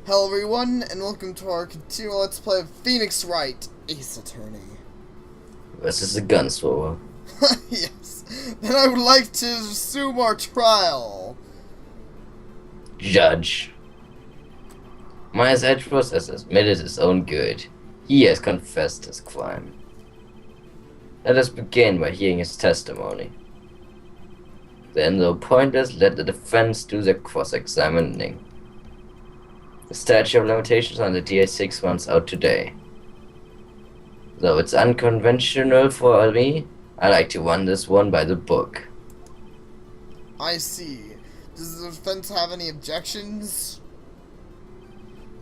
Hello everyone, and welcome to our continual Let's Play of Phoenix Wright, Ace Attorney. This is a gun swallower. Yes, then I would like to resume our trial. Judge. Myers Edgeworth has admitted his own good. He has confessed his crime. Let us begin by hearing his testimony. Then, though pointless, let the defense do their cross-examining. The statute of limitations on the DA6 runs out today. Though it's unconventional for me, I like to run this one by the book. I see. Does the defense have any objections?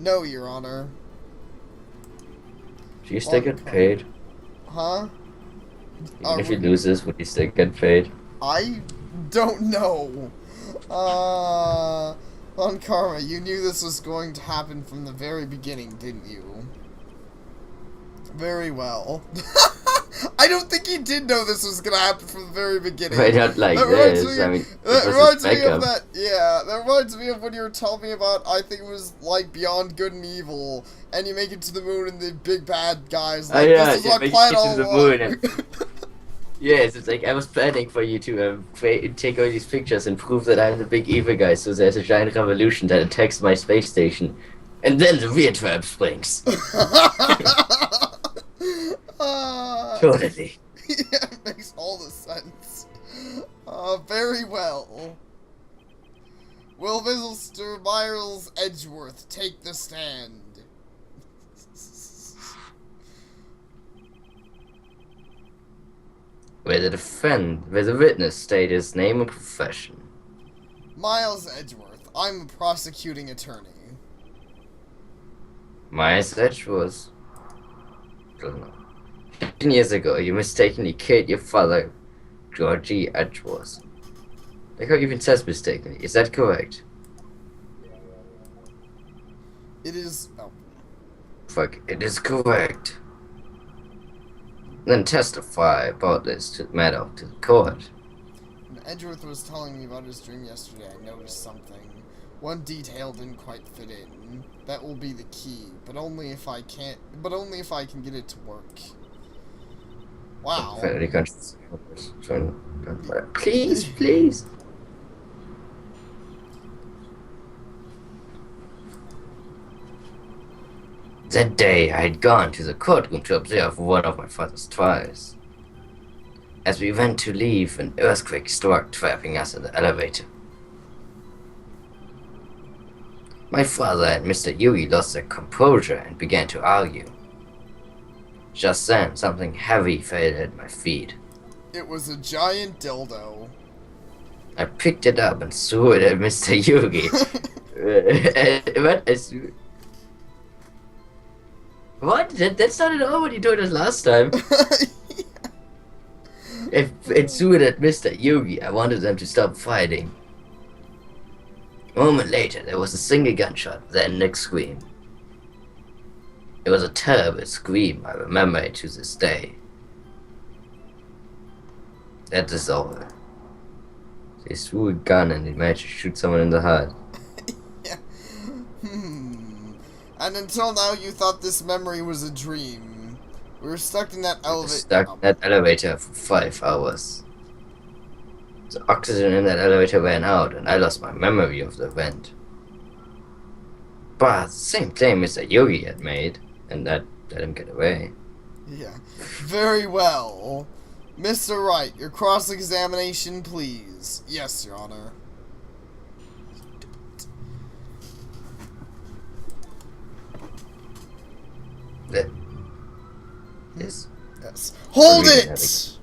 No, Your Honor. Do you still get paid? Huh? Even if he loses, would he still get paid? I don't know. On Karma, you knew this was going to happen from the very beginning, didn't you? Very well. I don't think he did know this was going to happen from the very beginning. Right, not like this. I mean, that reminds me of that. Yeah, that reminds me of when you were telling me about. I think it was like Beyond Good and Evil, and you make it to the moon, and the big bad guys. Like, this is my plan all along. Yes, it's like I was planning for you to take all these pictures and prove that I'm the big evil guy, so there's a giant revolution that attacks my space station, and then the real trap springs. Totally. Yeah, it makes all the sense. Very well. Will Mr. Miles Edgeworth take the stand? Where the witness state his name and profession. Miles Edgeworth. I'm a prosecuting attorney. Myers Edgeworth. Don't know. 10 years ago, you mistakenly killed your father, Georgie Edgeworth. Like how even says mistakenly. Is that correct? It is. Oh. Fuck, it is correct. Then testify about this matter to the court. When Edgeworth was telling me about his dream yesterday, I noticed something. One detail didn't quite fit in. That will be the key, but only if I can get it to work. Wow. Very conscious. Please, please. That day, I had gone to the courtroom to observe one of my father's trials. As we went to leave, an earthquake struck, trapping us in the elevator. My father and Mr. Yugi lost their composure and began to argue. Just then, something heavy fell at my feet. It was a giant dildo. I picked it up and threw it at Mr. Yugi. What? That's not at all what you told us last time. If it threw it at Mr. Yugi, I wanted them to stop fighting. A moment later, there was a single gunshot, then a scream. It was a terrible scream. I remember it to this day. That is all. They threw a gun and they managed to shoot someone in the head. Yeah. And until now, you thought this memory was a dream. We were stuck in that elevator. Stuck in that elevator for 5 hours. The oxygen in that elevator ran out, and I lost my memory of the event. But the same claim Mr. Yugi had made, and that let him get away. Yeah. Very well. Mr. Wright, your cross-examination, please. Yes, Your Honor. Yes. Yes. Hold it!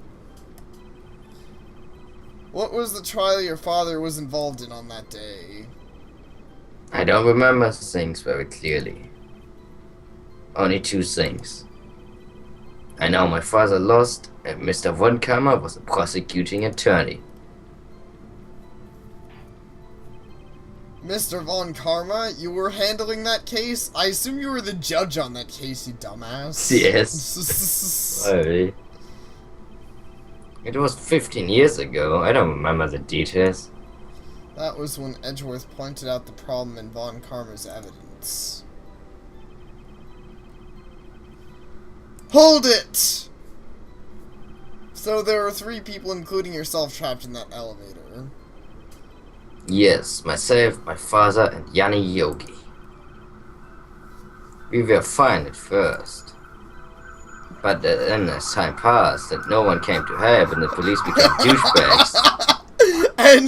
What was the trial your father was involved in on that day? I don't remember things very clearly. Only 2 things. I know my father lost, and Mr. Von Kammer was a prosecuting attorney. Mr. Von Karma, you were handling that case? I assume you were the judge on that case, you dumbass. Yes. Sorry. It was 15 years ago. I don't remember the details. That was when Edgeworth pointed out the problem in Von Karma's evidence. Hold it! So there are 3 people, including yourself, trapped in that elevator. Yes, myself, my father, and Yanni Yogi. We were fine at first. But then as time passed and no one came to help and the police became douchebags. and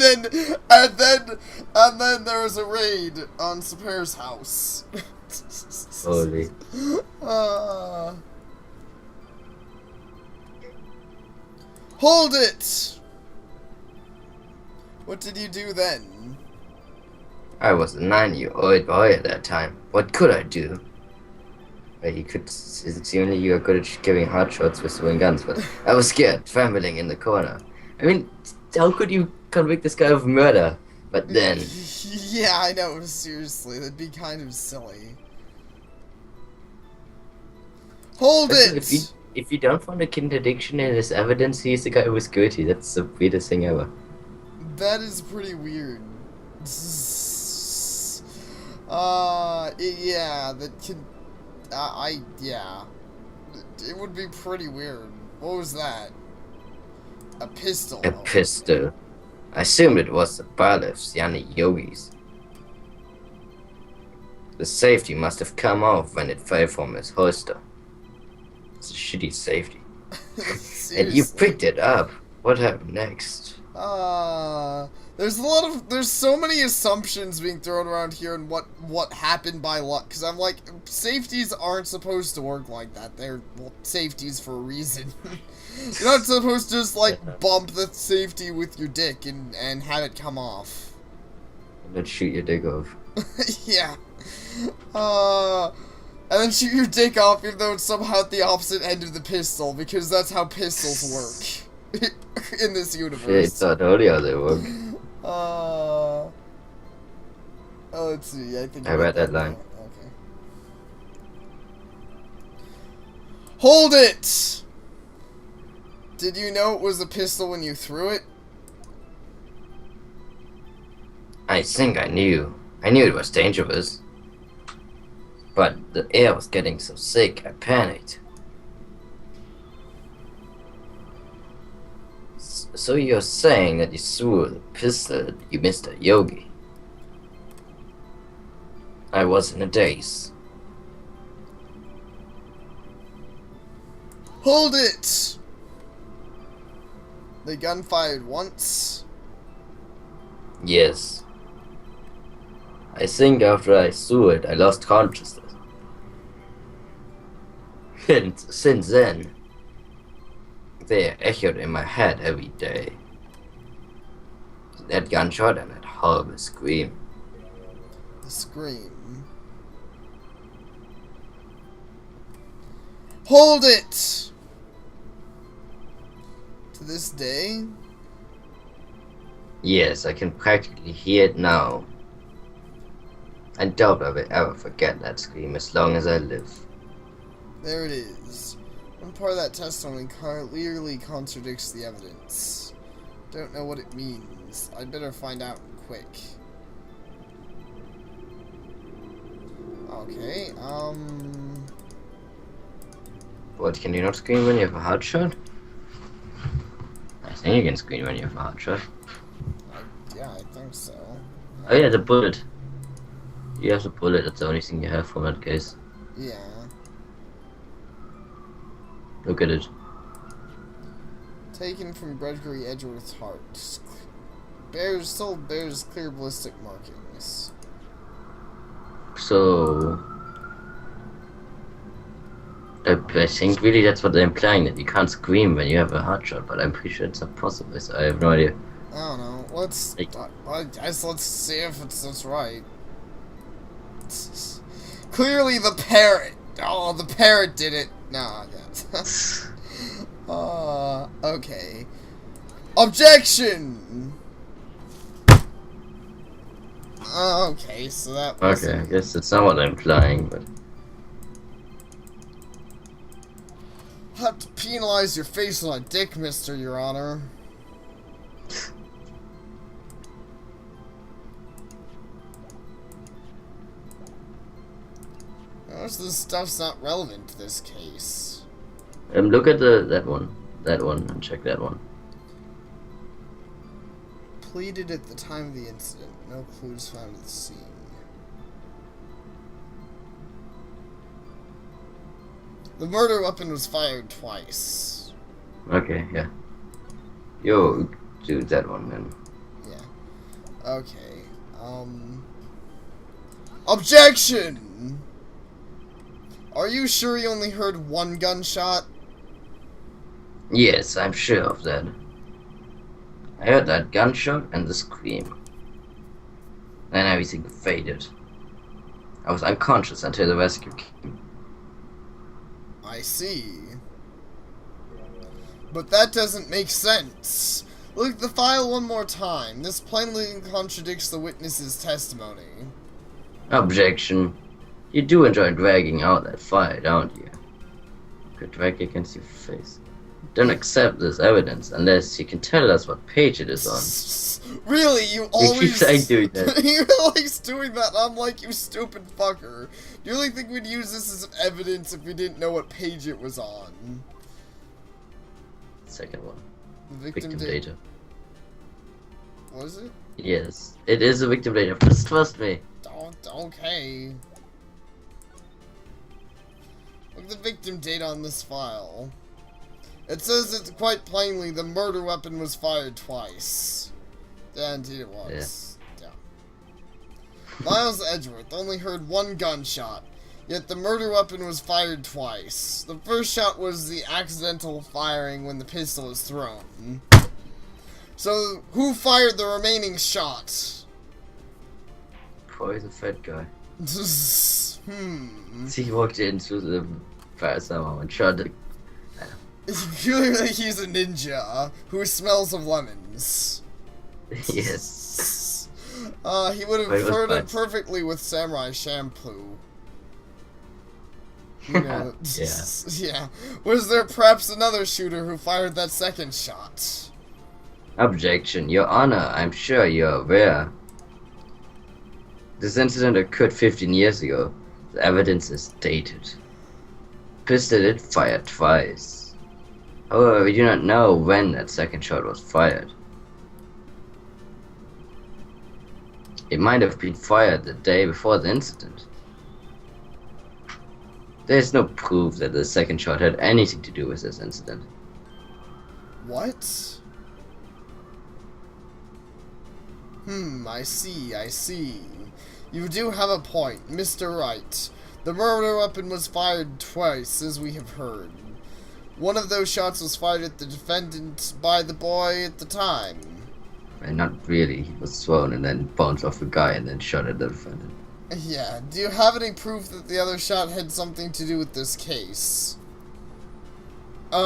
then there was a raid on Super's house. Holy. Hold it! What did you do then? I was a 9-year-old boy at that time. What could I do? Well, it's only you are good at giving hard shots with throwing guns, but I was scared, trembling in the corner. I mean, how could you convict this guy of murder? But then... Yeah, I know, seriously, that'd be kind of silly. Hold it! If you don't find a contradiction in his evidence, he's the guy who was guilty. That's the weirdest thing ever. That is pretty weird. Yeah, that can... yeah. It would be pretty weird. What was that? A pistol. A pistol. I assumed it was the Balev's, Yanni Yogi's. The safety must have come off when it fell from his holster. It's a shitty safety. And you picked it up. What happened next? There's so many assumptions being thrown around here and what happened by luck, because I'm like, safeties aren't supposed to work like that. They're, well, safeties for a reason. You're not supposed to just, like, bump the safety with your dick and have it come off. And then shoot your dick off. Yeah. And then shoot your dick off even though it's somehow at the opposite end of the pistol, because that's how pistols work. In this universe. It's not only how they work. Oh, let's see. I think I read that line. Okay. Hold it! Did you know it was a pistol when you threw it? I think I knew. I knew it was dangerous. But the air was getting so sick, I panicked. So you're saying that you threw the pistol at you, Mr. Yogi? I was in a daze. Hold it! The gun fired once. Yes. I think after I threw it, I lost consciousness. And since then, they echoed in my head every day. That gunshot and that horrible scream. The scream. Hold it! To this day? Yes, I can practically hear it now. I doubt I will ever forget that scream as long as I live. There it is. One part of that testimony clearly contradicts the evidence. Don't know what it means. I'd better find out quick. Okay, What, can you not scream when you have a hard shot? I think you can scream when you have a hard shot. Yeah, I think so. Oh yeah, the bullet. You have the bullet, that's the only thing you have from that case. Yeah. Look at it. Taken from Gregory Edgeworth's heart. Still bears clear ballistic markings. So... I think really that's what they're implying, that you can't scream when you have a hard shot, but I'm pretty sure it's not possible, so I have no idea. I don't know. I guess let's see if that's right. Clearly the parrot. Oh, the parrot did it. No, yes. Okay. Objection! Okay, so that was... Okay, I guess that's not what I'm implying, but... Have to penalize your face on a dick, Your Honor. Most of this stuff's not relevant to this case. Look at that one, and check that one. Pleaded at the time of the incident. No clues found at the scene. The murder weapon was fired twice. Okay, yeah. Yo, do that one then. Yeah. Okay. Objection! Are you sure you only heard one gunshot? Yes, I'm sure of that. I heard that gunshot and the scream. Then everything faded. I was unconscious until the rescue came. I see. But that doesn't make sense. Look at the file one more time. This plainly contradicts the witness's testimony. Objection. You do enjoy dragging out that file, don't you? You could drag against your face. Don't accept this evidence unless you can tell us what page it is on. Really? You always... like doing that. You always doing that. I'm like, you stupid fucker. Do you really think we'd use this as evidence if we didn't know what page it was on? Second one. The Victim data. Was it? Yes, it is a victim data. Just trust me. Okay. Look at the victim data on this file. It says it quite plainly the murder weapon was fired twice. Yeah, indeed it was. Yeah. Miles Edgeworth only heard one gunshot, yet the murder weapon was fired twice. The first shot was the accidental firing when the pistol was thrown. So, who fired the remaining shot? Probably the fat guy. Hmm. He walked into the fire somehow and shot the... Clearly he's a ninja who smells of lemons. Yes. He would have paired it perfectly with samurai shampoo. You know, Yeah. Yeah. Was there perhaps another shooter who fired that second shot? Objection, Your Honor. I'm sure you're aware. This incident occurred 15 years ago. The evidence is dated. Pistol it fired twice. However, we do not know when that second shot was fired. It might have been fired the day before the incident. There is no proof that the second shot had anything to do with this incident. What? I see. You do have a point, Mr. Wright. The murder weapon was fired twice, as we have heard. One of those shots was fired at the defendant by the boy at the time. And not really. He was thrown and then bounced off a guy and then shot at the defendant. Yeah. Do you have any proof that the other shot had something to do with this case? The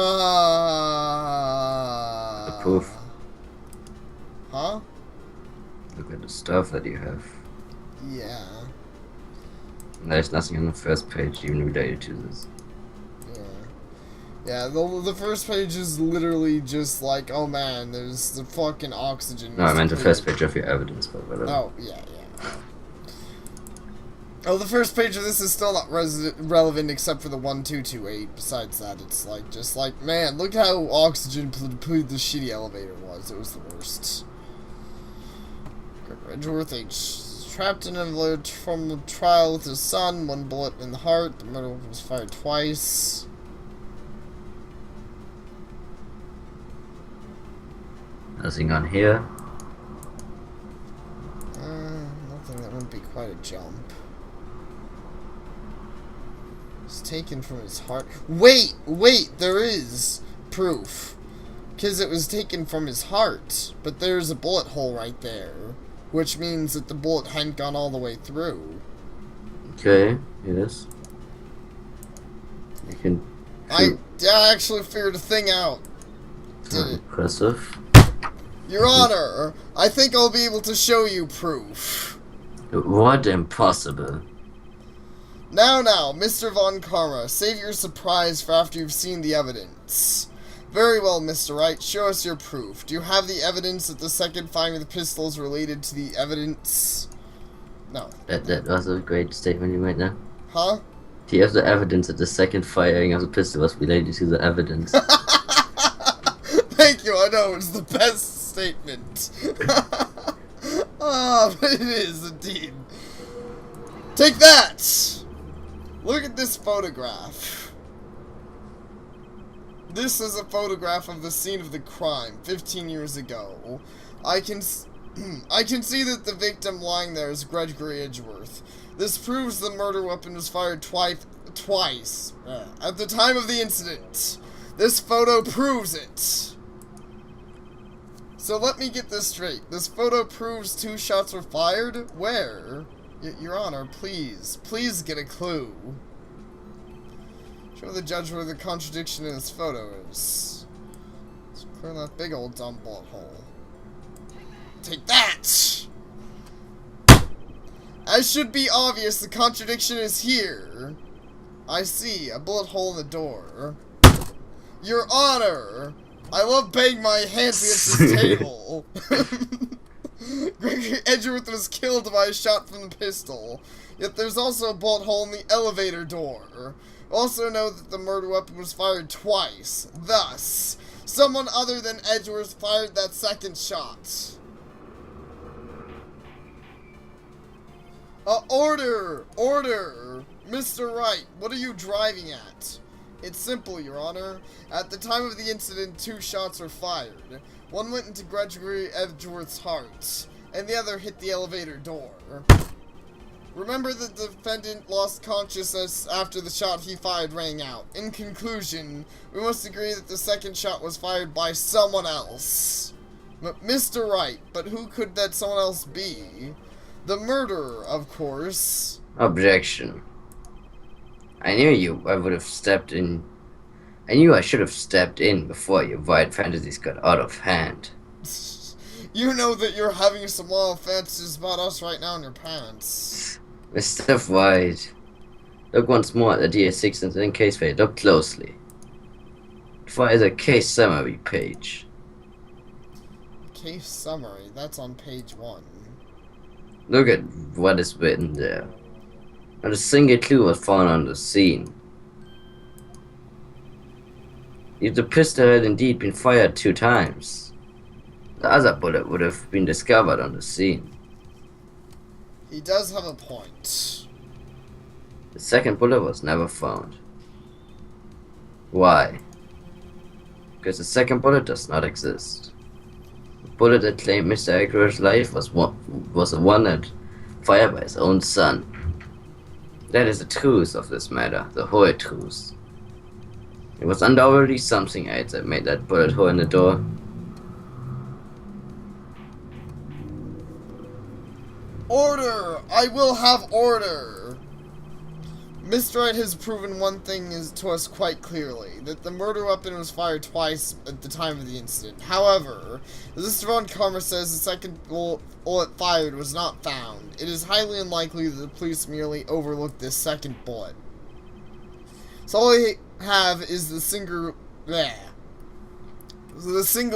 proof. Huh? Look at the stuff that you have. Yeah. There's nothing on the first page even related to this. Yeah, the first page is literally just like, oh man, there's the fucking oxygen. No, I meant the first page of your evidence, but whatever. Oh, yeah. Oh, the first page of this is still not relevant except for the 1228. Besides that, it's like, just like, man, look how oxygen depleted the shitty elevator was. It was the worst. Edgeworth H. Trapped in an elevator from the trial with his son, one bullet in the heart. The murder was fired twice. Nothing on here. Nothing that wouldn't be quite a jump. It's taken from his heart. Wait, there is proof. Because it was taken from his heart. But there's a bullet hole right there. Which means that the bullet hadn't gone all the way through. Okay, yes. You can... I actually figured a thing out. Did it? Impressive. Your Honor, I think I'll be able to show you proof. What impossible? Now, Mr. Von Karma, save your surprise for after you've seen the evidence. Very well, Mr. Wright, show us your proof. Do you have the evidence that the second firing of the pistol is related to the evidence? No. That was a great statement you made there. Huh? Do you have the evidence that the second firing of the pistol was related to the evidence? Thank you, I know, it's the best statement. Ah, but it is indeed. Take that! Look at this photograph. This is a photograph of the scene of the crime 15 years ago. I can see that the victim lying there is Gregory Edgeworth. This proves the murder weapon was fired twice at the time of the incident. This photo proves it. So let me get this straight. This photo proves 2 shots were fired? Where? Your Honor, please get a clue. Show the judge where the contradiction in this photo is. Let's clear that big old dumb bullet hole. Take that! As should be obvious, the contradiction is here. I see, a bullet hole in the door. Your Honor! I love banging my hands against this table. Gregory Edgeworth was killed by a shot from the pistol. Yet there's also a bullet hole in the elevator door. Also know that the murder weapon was fired twice. Thus, someone other than Edgeworth fired that second shot. Order! Order! Mr. Wright, what are you driving at? It's simple, Your Honor. At the time of the incident, 2 shots were fired. One went into Gregory Edgeworth's heart, and the other hit the elevator door. Remember that the defendant lost consciousness after the shot he fired rang out. In conclusion, we must agree that the second shot was fired by someone else. Mr. Wright, but who could that someone else be? The murderer, of course. Objection. I knew I would have stepped in. I knew I should have stepped in before your wild fantasies got out of hand. You know that you're having some wild fantasies about us right now in your pants. Mr. White, look once more at the DS6 incident case file. Look closely. Find the case summary page. Case summary? That's on page 1. Look at what is written there. Not a single clue was found on the scene. If the pistol had indeed been fired 2 times, the other bullet would have been discovered on the scene. He does have a point. The second bullet was never found. Why? Because the second bullet does not exist. The bullet that claimed Mr. Edgeworth's life was the one that fired by his own son. That is the truth of this matter, the whole truth. It was undoubtedly something else that made that bullet hole in the door. Order! I will have order! Mr. Wright has proven one thing to us quite clearly, that the murder weapon was fired twice at the time of the incident. However, as Mr. Von Karmer says, the second bullet fired was not found. It is highly unlikely that the police merely overlooked this second bullet. So all they have is the single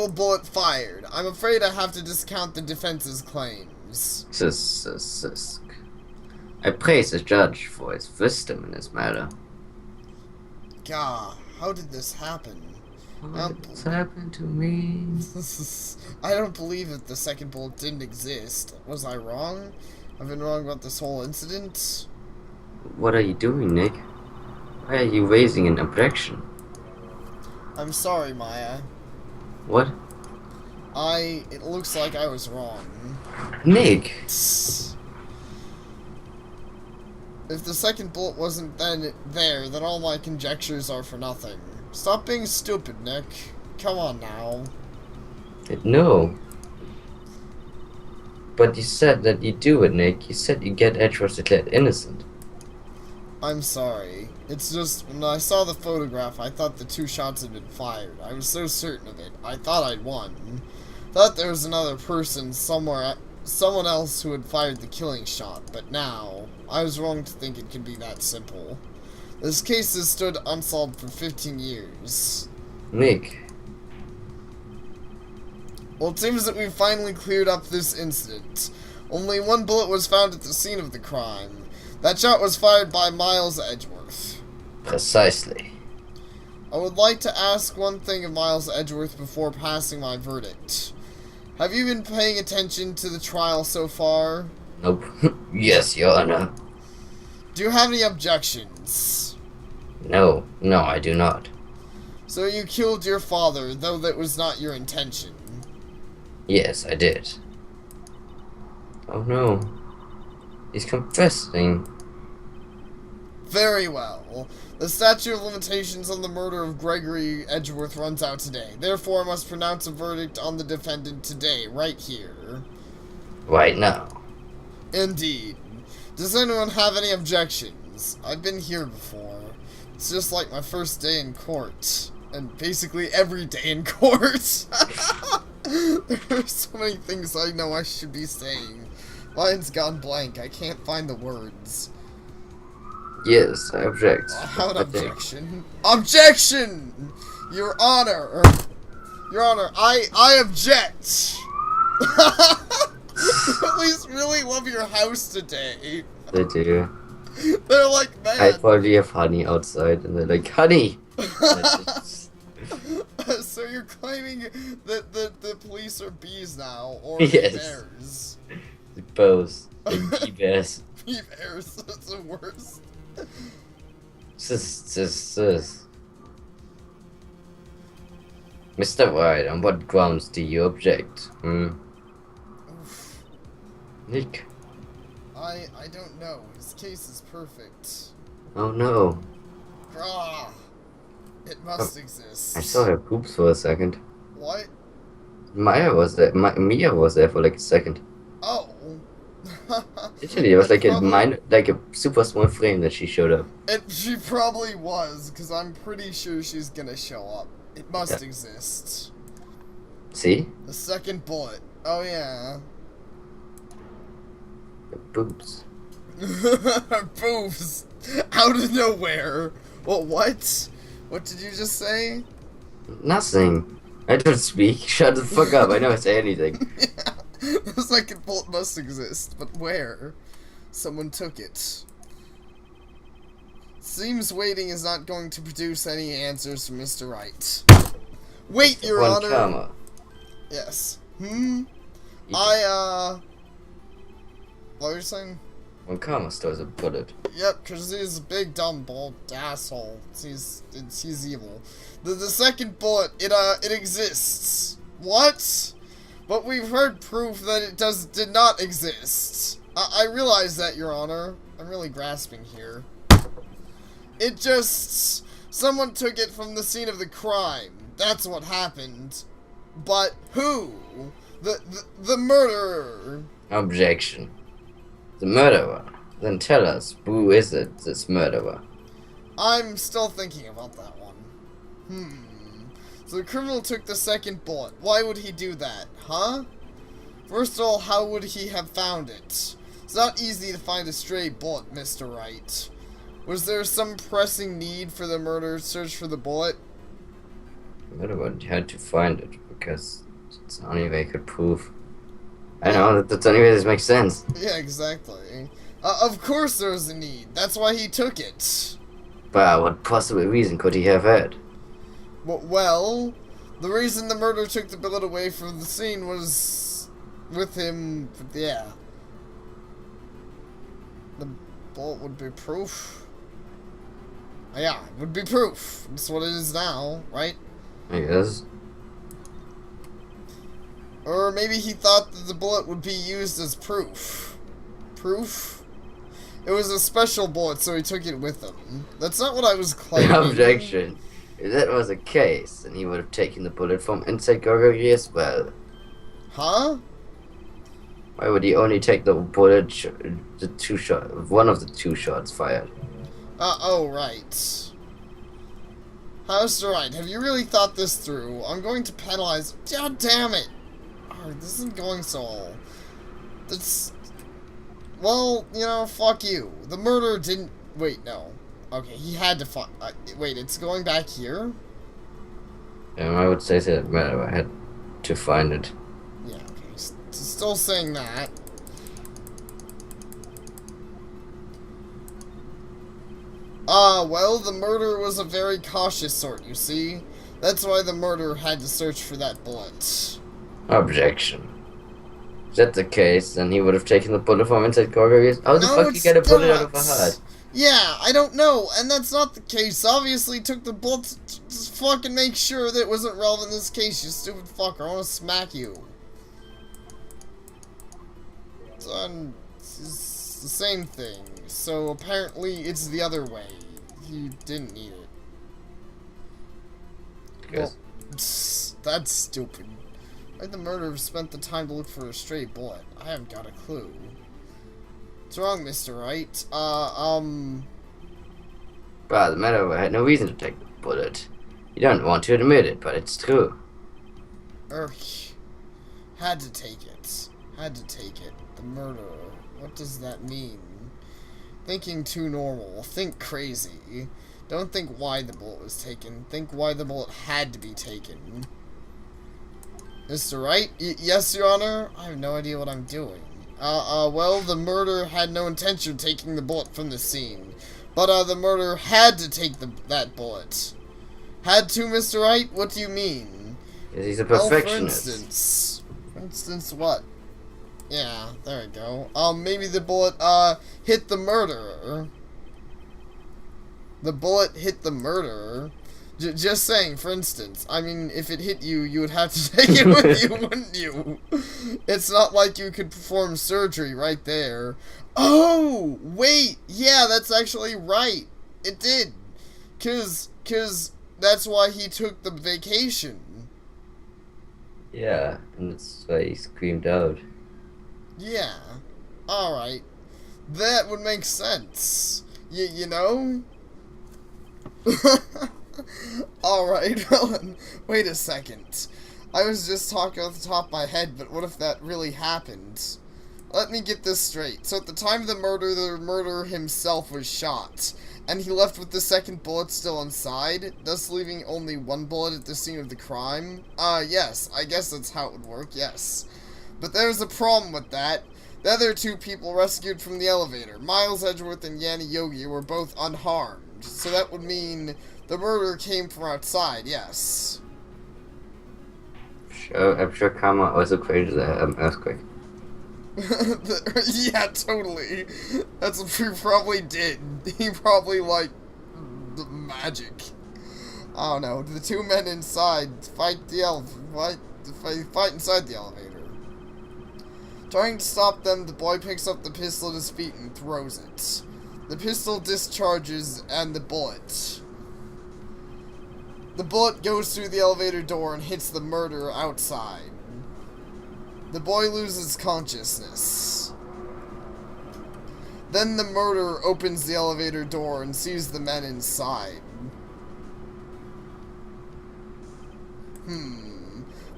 bullet fired. I'm afraid I have to discount the defense's claims. I praise the judge for his wisdom in this matter. God, how did this happen? How did this happen to me? I don't believe that the second bullet didn't exist. Was I wrong? I've been wrong about this whole incident? What are you doing, Nick? Why are you raising an objection? I'm sorry, Maya. What? It looks like I was wrong. Nick! If the second bullet wasn't there, then all my conjectures are for nothing. Stop being stupid, Nick. Come on now. No. But you said that you do it, Nick. You said you get Edgeworth declared innocent. I'm sorry. It's just, when I saw the photograph, I thought the 2 shots had been fired. I was so certain of it. I thought I'd won. Thought there was another person somewhere, someone else who had fired the killing shot, but now, I was wrong to think it could be that simple. This case has stood unsolved for 15 years. Nick. Well, it seems that we've finally cleared up this incident. Only 1 bullet was found at the scene of the crime. That shot was fired by Miles Edgeworth. Precisely. I would like to ask one thing of Miles Edgeworth before passing my verdict. Have you been paying attention to the trial so far? Nope. Yes, Your Honor. Do you have any objections? No, I do not. So you killed your father, though that was not your intention. Yes, I did. Oh no. He's confessing. Very well. The statute of limitations on the murder of Gregory Edgeworth runs out today. Therefore, I must pronounce a verdict on the defendant today, right here. Right now. Indeed. Does anyone have any objections? I've been here before. It's just like my first day in court. And basically every day in court. There are so many things I know I should be saying. Mine's gone blank. I can't find the words. Yes, I object. How an objection? Objection! Your Honor! Your Honor, I object! Police really love your house today. They do. They're like, man. I probably have honey outside, and they're like, honey! So you're claiming that the police are bees now, or Yes. bears? Bows. Like bee bears. Bee bears, that's the worst. Sis. Mr. Wright, on what grounds do you object? Oof. Nick. I don't know. His case is perfect. Oh no. Ah, it must exist. I saw her boobs for a second. What? Mia was there for like a second. Oh. Literally, it was like Probably- like a super small frame that she showed up. She probably was, because I'm pretty sure she's gonna show up. It must Yeah. exist. See? The second bullet. Oh, yeah. Boobs. Boobs. Out of nowhere. Well, what? What did you just say? Nothing. I don't speak. Shut the fuck up. I never say anything. Yeah. The second bullet must exist, but where? Someone took it. Seems waiting is not going to produce any answers from Mr. Wright. Wait, Your One Honor. comma. Yes. You What are you saying? One comma stores a bullet. Yep, because he's a big, dumb, bald asshole. He's evil. The second bullet, it exists. What? But we've heard proof that it did not exist. I realize that, Your Honor. I'm really grasping here. It just... Someone took it from the scene of the crime. That's what happened. But who? The murderer. Objection. The murderer. Then tell us, who is it, this murderer? I'm still thinking about that one. So the criminal took the second bullet. Why would he do that, huh? First of all, how would he have found it? It's not easy to find a stray bullet, Mr. Wright. Was there some pressing need for the murderer to search for the bullet? The murderer had to find it, because it's the only way he could prove. I know, that's the only way this makes sense. Yeah, exactly. Of course there was a need. That's why he took it. But what possible reason could he have had? Well, the reason the murderer took the bullet away from the scene was with him, yeah. The bullet would be proof. Yeah, it would be proof. That's what it is now, right? I guess. Or maybe he thought that the bullet would be used as proof. Proof? It was a special bullet, so he took it with him. That's not what I was claiming. Objection. If that was the case, then he would have taken the bullet from inside Gregory as well. Huh? Why would he only take the bullet, one of the two shots fired? Oh, right. House Wright, have you really thought this through? I'm going to penalize... God damn it! Oh, this isn't going so well. That's... Well, you know, fuck you. The murderer didn't... Wait, no. Okay, he had to find... wait, it's going back here? I would say that murderer had to find it. Yeah, okay. Still saying that. Well, the murderer was a very cautious sort, you see. That's why the murderer had to search for that bullet. Objection. If that's the case, then he would have taken the bullet from inside cargo. How the No, fuck you it's get a bullet out not. of a heart? Yeah, I don't know, and that's not the case. Obviously, took the bullet to just fucking make sure that it wasn't relevant in this case, you stupid fucker. I want to smack you. It's the same thing. So apparently, it's the other way. He didn't need it. Yes. Well, that's stupid. Why'd the murderer have spent the time to look for a stray bullet? I haven't got a clue. What's wrong, Mr. Wright? Well, the murderer had no reason to take the bullet. You don't want to admit it, but it's true. Had to take it. Had to take it. The murderer. What does that mean? Thinking too normal. Think crazy. Don't think why the bullet was taken. Think why the bullet had to be taken. Mr. Wright? Yes, Your Honor? I have no idea what I'm doing. Well, the murderer had no intention of taking the bullet from the scene. But, the murderer had to take that bullet. Had to, Mr. Wright? What do you mean? Because he's a perfectionist. For instance, what? Yeah, there we go. Maybe the bullet, hit the murderer. The bullet hit the murderer. Just saying, for instance. I mean, if it hit you, you would have to take it with you, wouldn't you? It's not like you could perform surgery right there. Oh, wait. Yeah, that's actually right. It did. Cause that's why he took the vacation. Yeah, and that's why he screamed out. Yeah. Alright. That would make sense. You know? Alright, wait a second. I was just talking off the top of my head, but what if that really happened? Let me get this straight. So at the time of the murderer himself was shot, and he left with the second bullet still inside, thus leaving only one bullet at the scene of the crime? Yes, I guess that's how it would work, yes. But there's a problem with that. The other two people rescued from the elevator, Miles Edgeworth and Yanni Yogi, were both unharmed. So that would mean the murderer came from outside, yes. I'm sure Karma also created an earthquake. Yeah, totally. That's what he probably did. He probably, like, the magic. I don't know. The two men inside fight inside the elevator. Trying to stop them, the boy picks up the pistol at his feet and throws it. The pistol discharges, and the bullet goes through the elevator door and hits the murderer outside. The boy loses consciousness. Then the murderer opens the elevator door and sees the men inside.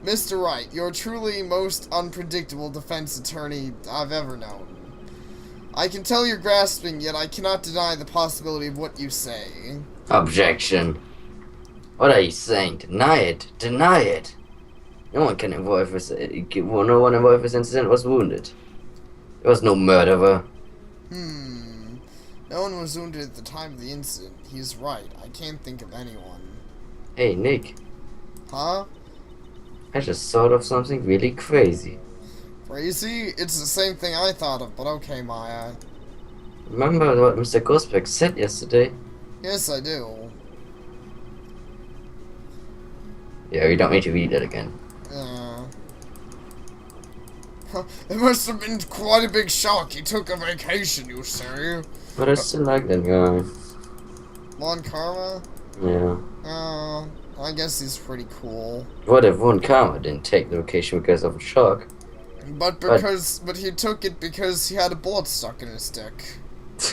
Mr. Wright, you're truly most unpredictable defense attorney I've ever known. I can tell you're grasping, yet I cannot deny the possibility of what you say. Objection. What are you saying? Deny it. Deny it. No one involved in this incident was wounded. There was no murderer. No one was wounded at the time of the incident. He's right. I can't think of anyone. Hey, Nick. Huh? I just thought of something really crazy. Crazy? It's the same thing I thought of, but okay, Maya. Remember what Mr. Ghostbeck said yesterday? Yes, I do. Yeah, you don't need to read it again. It must have been quite a big shock. He took a vacation, you say? But I still like that guy. Lon Karma? Yeah. I guess he's pretty cool. What if Von Karma didn't take the vacation because of a shock? But he took it because he had a bullet stuck in his dick.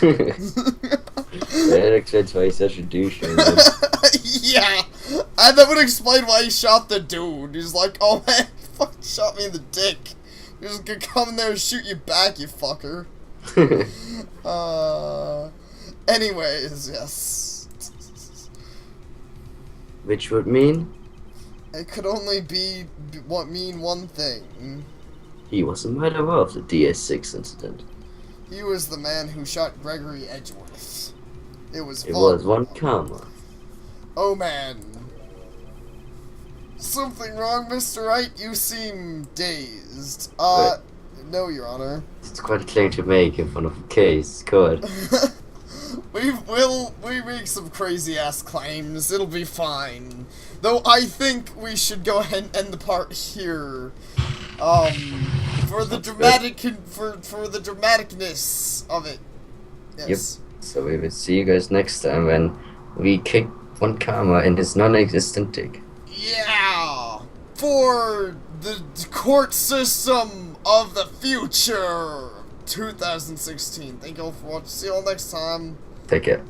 That explains why he's such a douche. Yeah, and that would explain why he shot the dude. He's like, oh man, he fucking shot me in the dick. He's just gonna come in there and shoot you back, you fucker. Anyways, yes. Which would mean? It could only mean one thing. He was the murderer of the DS6 incident. He was the man who shot Gregory Edgeworth. It was It fun. was one comma. Oh man. Something wrong, Mr. Wright? You seem dazed. Right. No, Your Honor. It's quite a claim to make in front of a case. Good. we make some crazy ass claims. It'll be fine. Though I think we should go ahead and end the part here. For the for the dramaticness of it. Yes. Yep. So we will see you guys next time when we kick one comma in his non-existent dick. Yeah! For the court system of the future 2016. Thank you all for watching. See you all next time. Take care.